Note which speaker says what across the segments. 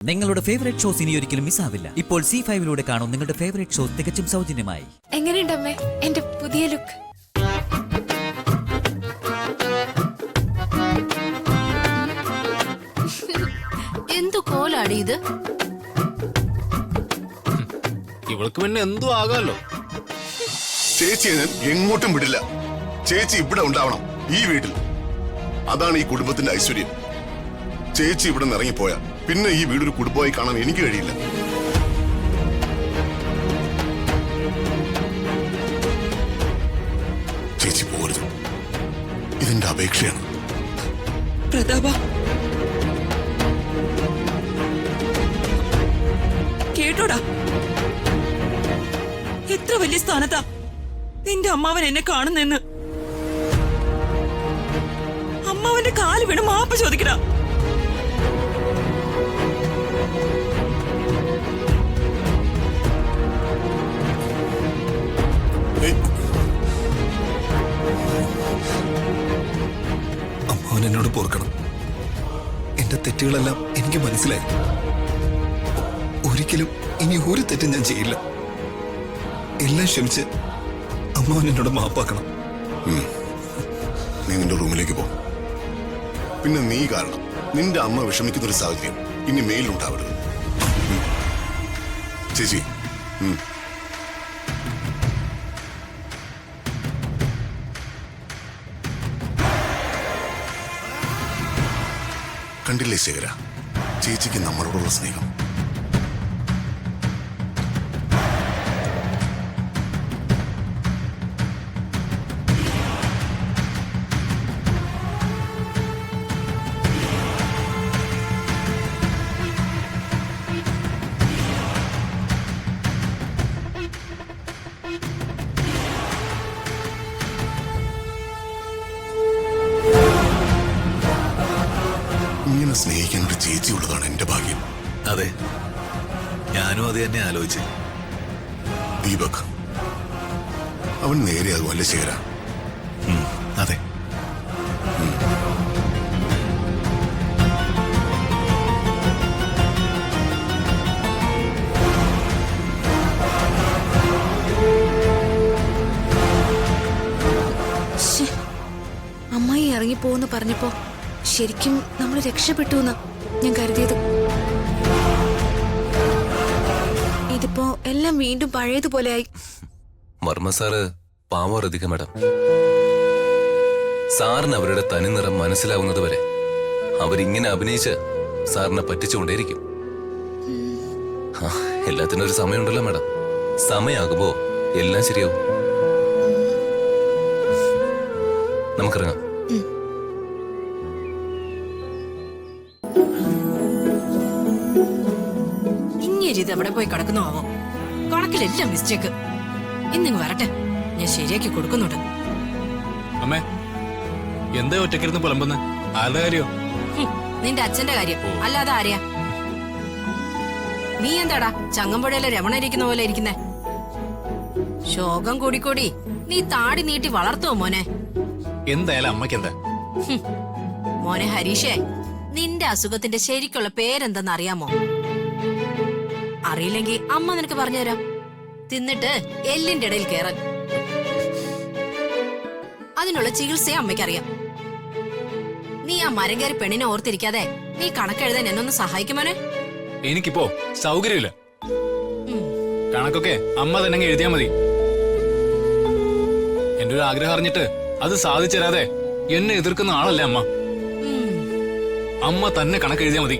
Speaker 1: നിങ്ങളുടെ favourite shows ഇനി ഒരിക്കലും മിസ്സാവില്ല. ഇപ്പോൾ C5 കാണും നിങ്ങളുടെ ഫേവറേറ്റ് ഷോസ് തികച്ചും സൗജന്യമായി.
Speaker 2: എങ്ങനെയുണ്ടമ്മേ എന്റെ പുതിയ ലുക്ക്?
Speaker 3: എന്തു കോലാടി ഇത്?
Speaker 4: ഇവൾക്ക് പിന്നെ എന്തോ ആകാലോ.
Speaker 5: ചേച്ചിയെ ഞാൻ എങ്ങോട്ടും വിടില്ല. ചേച്ചി ഇവിടെ ഉണ്ടാവണം, ഈ വീട്ടിൽ. അതാണ് ഈ കുടുംബത്തിന്റെ ഐശ്വര്യം. ചേച്ചി ഇവിടെ നിന്ന് ഇറങ്ങിപ്പോയാ പിന്നെ ഈ വീടൊരു കുടുംബമായി കാണാൻ എനിക്ക് കഴിയില്ല. ചേച്ചി പോരുത്, ഇതെന്റെ അപേക്ഷയാണ്.
Speaker 6: പ്രതാപ, കേട്ടോടാ, എത്ര വലിയ സ്ഥാനത്താ നിന്റെ അമ്മാവൻ എന്നെ കാണുന്നെന്ന്. അമ്മാവന്റെ കാല് വീണ് മാപ്പ് ചോദിക്കടാ.
Speaker 7: അമ്മാവൻ എന്നോട് പൊറുക്കണം. എന്റെ തെറ്റുകളെല്ലാം എനിക്ക് മനസ്സിലായി. ഒരിക്കലും ഇനി ഒരു തെറ്റും ഞാൻ ചെയ്യില്ല. എല്ലാം ക്ഷമിച്ച് അമ്മാവൻ എന്നോട് മാപ്പാക്കണം.
Speaker 5: നീ നിന്റെ റൂമിലേക്ക് പോ. പിന്നെ നീ കാരണം നിന്റെ അമ്മ വിഷമിക്കുന്ന ഒരു സാഹചര്യം ഇനി മേലുണ്ടാവരുത്. ചേച്ചി, കണ്ടില്ലേ ശേഖര, ചേച്ചിക്ക് നമ്മളോടുള്ള സ്നേഹം. ഇങ്ങനെ സ്നേഹിക്കാൻ ഒരു ചേച്ചി ഉള്ളതാണ് എന്റെ ഭാഗ്യം.
Speaker 7: അതെ, ഞാനും അത് തന്നെ ആലോചിച്ച്.
Speaker 5: ദീപക്, അവൻ നേരെയാകും അല്ലേ ശേഖര?
Speaker 7: അതെ.
Speaker 2: അമ്മായി ഇറങ്ങിപ്പോന്ന് പറഞ്ഞപ്പോ ശരിക്കും നമ്മൾ രക്ഷപ്പെട്ടു എന്നാ ഞാൻ കരുതിയത്. ഇതിപ്പോ എല്ലാം വീണ്ടും പഴയതുപോലെ ആയി.
Speaker 8: വർമ്മ സാറ് പാവറധിക മാഡം. സാറിന് അവരുടെ തനിനിറം മനസ്സിലാവുന്നത് വരെ അവരിങ്ങനെ അഭിനയിച്ച് സാറിനെ പറ്റിച്ചുകൊണ്ടേയിരിക്കും. എല്ലാത്തിനും ഒരു സമയമുണ്ടല്ലോ മാഡം. സമയാകുമ്പോ എല്ലാം ശരിയാവും. നമുക്കിറങ്ങാം.
Speaker 3: ഇത് എവിടെ പോയി കിടക്കുന്നോ ആവോ? കണക്കിലെല്ലാം മിസ്റ്റേക്ക്. ഇന്നിങ് വരട്ടെ, ഞാൻ ശരിയാക്കി കൊടുക്കുന്നുണ്ട്.
Speaker 4: അമ്മേ, എന്താ ഒറ്റക്കിരുന്ന് പുലമ്പുന്ന? ആരുടെ കാര്യോ?
Speaker 3: നിന്റെ അച്ഛന്റെ കാര്യം, അല്ലാതെ ആരെയാ? നീ എന്താടാ ചങ്ങമ്പുഴയിലെ രമണ ഇരിക്കുന്ന പോലെ ഇരിക്കുന്നേ? ശോകം കൂടിക്കൂടി നീ താടി നീട്ടി വളർത്തുവോ മോനെ?
Speaker 4: എന്തായാലും അമ്മയ്ക്ക് എന്താ?
Speaker 3: മോനെ ഹരീഷേ, നിന്റെ അസുഖത്തിന്റെ ശരിക്കുള്ള പേരെന്തെന്ന് അറിയാമോ? അറിയില്ലെങ്കിൽ അമ്മ നിനക്ക് പറഞ്ഞുതരാം. തിന്നിട്ട് എല്ലിന്റെ ഇടയിൽ കേറാൻ. അതിനുള്ള ചികിത്സയെ അമ്മയ്ക്കറിയാം. നീ ആ മരം കയറി പെണ്ണിനെ ഓർത്തിരിക്കാതെ നീ കണക്കെഴുതാൻ എന്നൊന്ന് സഹായിക്കുമോനെ?
Speaker 4: എനിക്കിപ്പോ സൗകര്യമില്ല. കണക്കൊക്കെ അമ്മ തന്നെ എഴുതിയാ മതി. എന്റെ ഒരു ആഗ്രഹം അറിഞ്ഞിട്ട് അത് സാധിച്ചു തരാതെ എന്നെ എതിർക്കുന്ന ആളല്ലേ അമ്മ. അമ്മ തന്നെ കണക്കെഴുതിയാ മതി.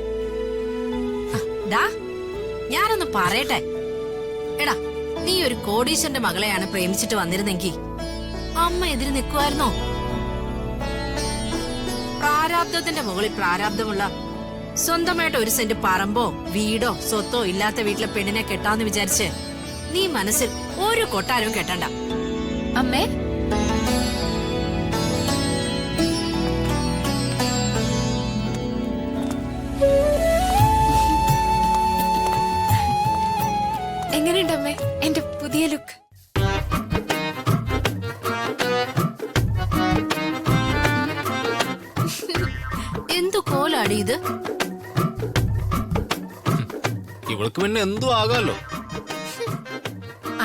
Speaker 3: ഞാനൊന്ന് പറയട്ടെ. എടാ, നീ ഒരു കോടീശ്വരന്റെ മകളെയാണ് പ്രേമിച്ചിട്ട് വന്നിരുന്നെങ്കിൽ അമ്മ എതിര് നിൽക്കുമായിരുന്നോ? പ്രാരാബ്ദത്തിന്റെ മുകളിൽ പ്രാരാബ്ദമുള്ള സ്വന്തമായിട്ട് ഒരു സെന്റ് പറമ്പോ വീടോ സ്വത്തോ ഇല്ലാത്ത വീട്ടിലെ പെണ്ണിനെ കെട്ടാന്ന് വിചാരിച്ച് നീ മനസ്സിൽ ഒരു കൊട്ടാരവും കെട്ടണ്ട.
Speaker 2: അമ്മേ, എങ്ങനെയുണ്ടമ്മേ എന്റെ പുതിയ ലുക്ക്?
Speaker 3: എന്തു കോലാടി ഇത്?
Speaker 4: ഇവൾക്ക് പിന്നെ എന്തും ആകാമല്ലോ.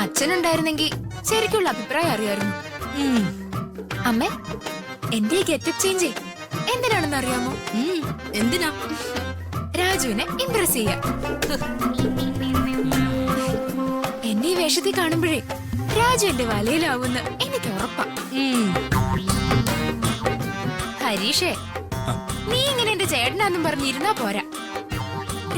Speaker 2: അച്ഛനുണ്ടായിരുന്നെങ്കിൽ ശരിക്കുള്ള അഭിപ്രായം അറിയായിരുന്നു. അമ്മേ, എന്റെ ഈ ഗെറ്റപ്പ് ചേഞ്ച് എന്തിനാണെന്ന് അറിയാമോ?
Speaker 3: എന്തിനാ?
Speaker 2: രാജുവിനെ ഇംപ്രസ് ചെയ്യാൻ. എന്നെ ഈ വേഷത്തിൽ കാണുമ്പോഴേ രാജു എന്റെ വലയിലാവുമെന്ന് എനിക്ക് ഉറപ്പാ. ഹരീഷേ, നീ ഇങ്ങനെ എന്റെ ചേട്ടനാന്നും പറഞ്ഞിരുന്നാ പോരാ.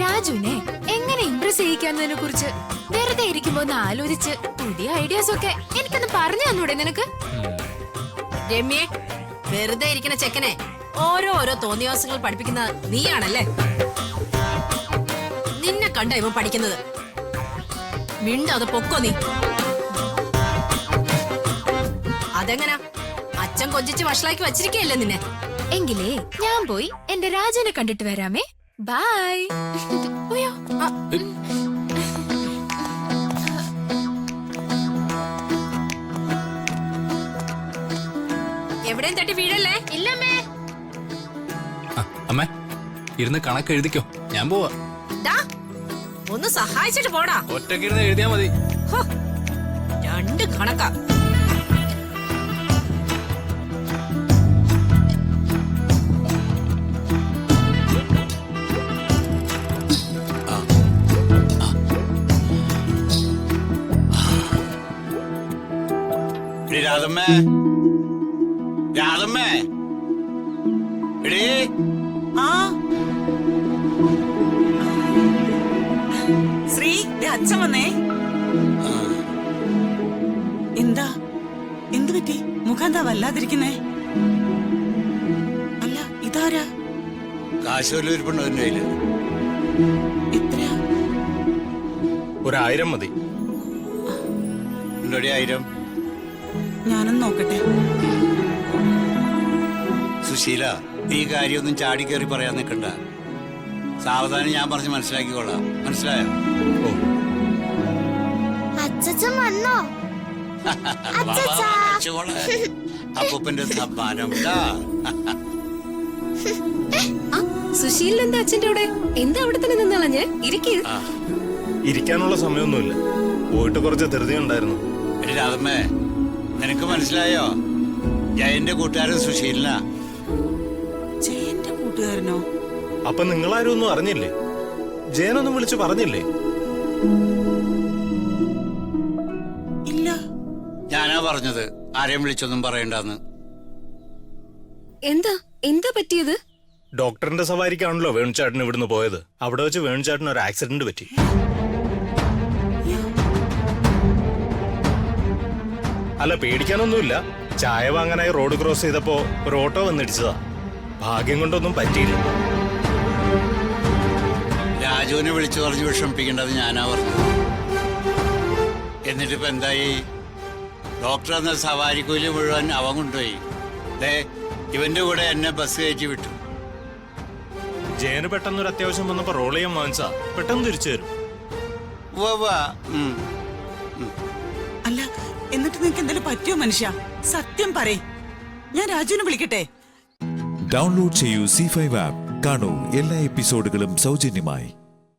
Speaker 2: രാജുവിനെ എങ്ങനെ ഇംപ്രസ് ചെയ്യിക്കാന്നതിനെ കുറിച്ച് വെറുതെ ഇരിക്കുമ്പോ ഒന്ന് ആലോചിച്ച് പുതിയ ഐഡിയാസ് ഒക്കെ എനിക്കൊന്ന് പറഞ്ഞു തന്നൂടെ നിനക്ക്?
Speaker 3: രമ്യേ, വെറുതെ ഇരിക്കുന്ന ചെക്കനെ ഓരോ തോന്നിയാസങ്ങൾ പഠിപ്പിക്കുന്ന നീയാണല്ലേ? നിന്നെ കണ്ട ഇവൻ പഠിക്കുന്നത്. മിണ്ടാതെ പൊക്കോ നീ. അതെങ്ങനാ? അച്ഛൻ കൊഞ്ചിച്ച് വഷളാക്കി വച്ചിരിക്കയല്ലേ നിന്നെ?
Speaker 2: എങ്കിലേ ഞാൻ പോയി എന്റെ രാജുവിനെ കണ്ടിട്ട് വരാമേ. ബൈ. അയ്യോ,
Speaker 3: എവിടെയും തട്ടി വീഴല്ലേ?
Speaker 2: ഇല്ലമ്മേ.
Speaker 4: അമ്മേ, ഇരുന്ന് കണക്ക് എഴുതിക്കോ, ഞാൻ പോവാ.
Speaker 3: ദാ, ഒന്ന് സഹായിച്ചിട്ട് പോടാ.
Speaker 4: ഒറ്റക്കിരുന്ന് എഴുതിയാ മതി.
Speaker 3: ഹോ, രണ്ട് കണക്കാ.
Speaker 9: രാധമ്മേ, രാധമ്മേ, എടീ.
Speaker 6: ആ ശ്രീ, അച്ഛൻ വന്നേ. എന്താ, എന്തു പറ്റി? മുഖം എന്താ വല്ലാതിരിക്കുന്നേ? അല്ല, ഇതാരാ?
Speaker 9: കാശ് വല്ലതും ഇരിപ്പുണ്ടോ എന്റെ കയ്യില്?
Speaker 6: എത്രയാ?
Speaker 4: 1000 മതി.
Speaker 9: ഉണ്ടോടി 1000?
Speaker 6: ഞാനൊന്ന് നോക്കട്ടെ.
Speaker 9: സുശീല, ഈ കാര്യമൊന്നും ചാടിക്കേറി പറയാൻ നിൽക്കണ്ട. സാവധാനം ഞാൻ പറഞ്ഞ് മനസ്സിലാക്കിക്കോളാം. മനസ്സിലായോ?
Speaker 2: അച്ഛൻ വന്നോ?
Speaker 9: അപ്പൂപ്പന്റെ സമ്മാനം.
Speaker 2: സുശീലൻ എന്താ അച്ഛന്റെ കൂടെ? എന്താ അവിടെ തന്നെ നിന്നളഞ്ഞ് ഇരിക്കേ?
Speaker 10: ഇരിക്കാനുള്ള സമയമൊന്നുമില്ല, പോയിട്ട് കുറച്ച് ധൃതി ഉണ്ടായിരുന്നു.
Speaker 9: രാധമ്മേ, നിനക്ക് മനസ്സിലായോ? ജയന്റെ കൂട്ടുകാരൻ സുശീലനാ.
Speaker 6: ജയന്റെ കൂട്ടുകാരനോ?
Speaker 10: അപ്പൊ നിങ്ങളാരും ഒന്നും അറിഞ്ഞില്ലേ? ജയനൊന്നും വിളിച്ചു പറഞ്ഞില്ലേ?
Speaker 6: ഇല്ല.
Speaker 9: ഞാനാ പറഞ്ഞത് ആരെയും വിളിച്ചൊന്നും പറയണ്ടെന്ന്.
Speaker 2: എന്താ പറ്റിയത്?
Speaker 10: ഡോക്ടറിന്റെ സവാരിക്കാണല്ലോ വേണുചാട്ടൻ ഇവിടുന്ന് പോയത്. അവിടെ വെച്ച് വേണുചാട്ടന് ഒരു ആക്സിഡന്റ് പറ്റി. അല്ല, പേടിക്കാനൊന്നുമില്ല. ചായ വാങ്ങാനായി റോഡ് ക്രോസ് ചെയ്തപ്പോ ഒരു ഓട്ടോ വന്നിടിച്ചതാ. ഭാഗ്യം കൊണ്ടൊന്നും പറ്റിയില്ല.
Speaker 9: രാജുവിനെ വിളിച്ചു പറഞ്ഞ് വിഷമിപ്പിക്കേണ്ടത് ഞാനാ പറഞ്ഞത്. എന്നിട്ടിപ്പോ എന്തായി? ഡോക്ടർ എന്ന സവാരിക്കൂലി മുഴുവൻ അവൻ കൊണ്ടുപോയി. ഇവന്റെ കൂടെ എന്നെ ബസ് കയറ്റി വിട്ടു.
Speaker 10: ജയന് പെട്ടെന്നൊരു അത്യാവശ്യം വന്നപ്പോ റോൾ ചെയ്യാൻ വാങ്ങിച്ചാ പെട്ടെന്ന് തിരിച്ചു തരും.
Speaker 6: അല്ല, എന്നിട്ട് നിനക്ക് എന്തെങ്കിലും പറ്റിയോ മനുഷ്യ? സത്യം പറയ്. ഞാൻ രാജുവിനെ വിളിക്കട്ടെ?
Speaker 11: ഡൗൺലോഡ് ചെയ്യൂ C5 ആപ്പ്. കാണൂ എല്ലാ എപ്പിസോഡുകളും സൗജന്യമായി.